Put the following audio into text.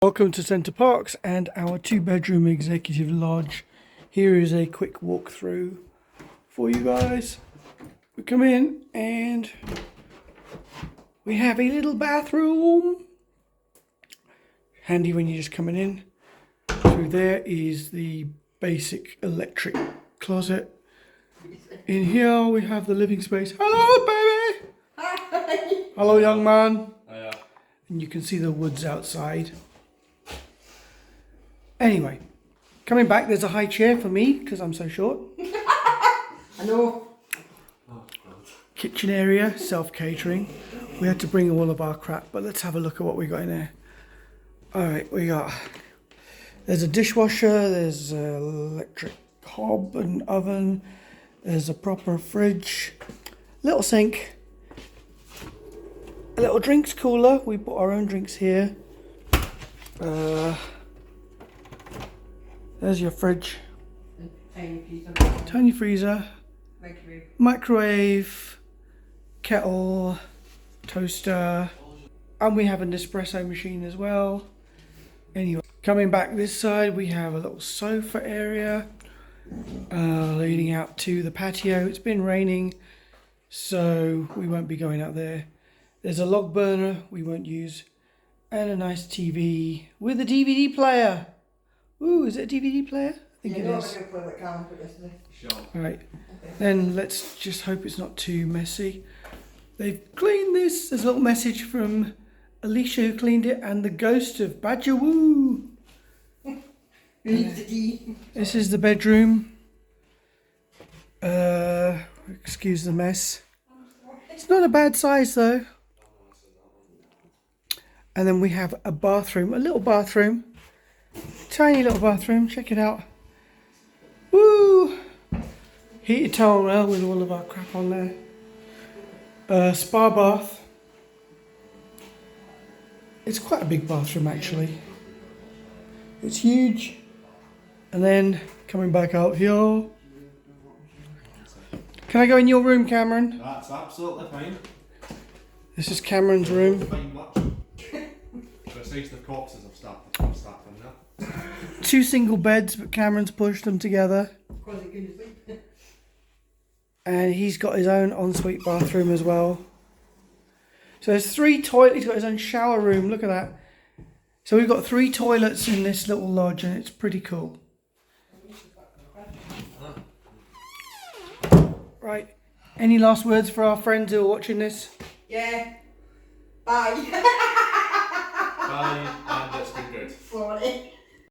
Welcome to Center Parcs and our 2-bedroom executive lodge. Here is a quick walkthrough for you guys. We come in and we have a little bathroom. Handy when you're just coming in. Through there is the basic electric closet. In here we have the living space. Hello, baby! Hi! Hello, young man. Hiya. And you can see the woods outside. Anyway, coming back, there's a high chair for me because I'm so short. I know. Kitchen area, self-catering. We had to bring all of our crap, but let's have a look at what we got in there. Alright, there's a dishwasher, there's an electric hob and oven, there's a proper fridge, little sink, a little drinks cooler. We put our own drinks here. There's your fridge. Tiny freezer. Microwave. Kettle. Toaster. And we have an espresso machine as well. Anyway, coming back this side, we have a little sofa area. Leading out to the patio. It's been raining, so we won't be going out there. There's a log burner we won't use. And a nice TV with a DVD player. Ooh, is it a DVD player? I think it is. Right, then let's just hope it's not too messy. They've cleaned this. There's a little message from Alicia who cleaned it and the ghost of Badger Woo. This is the bedroom. Excuse the mess. It's not a bad size though. And then we have a bathroom, a little bathroom. Tiny little bathroom, check it out. Woo! Heated towel rail with all of our crap on there. Spa bath. It's quite a big bathroom actually. It's huge. And then coming back out here. Can I go in your room, Cameron? That's absolutely fine. This is Cameron's room. Fine much. Besides the corpses I've stacked in there. 2 single beds, but Cameron's pushed them together. And he's got his own ensuite bathroom as well. So there's 3 toilets. He's got his own shower room. Look at that. So we've got 3 toilets in this little lodge, and it's pretty cool. Right. Any last words for our friends who are watching this? Yeah. Bye. Bye, and it's been good. Sorry.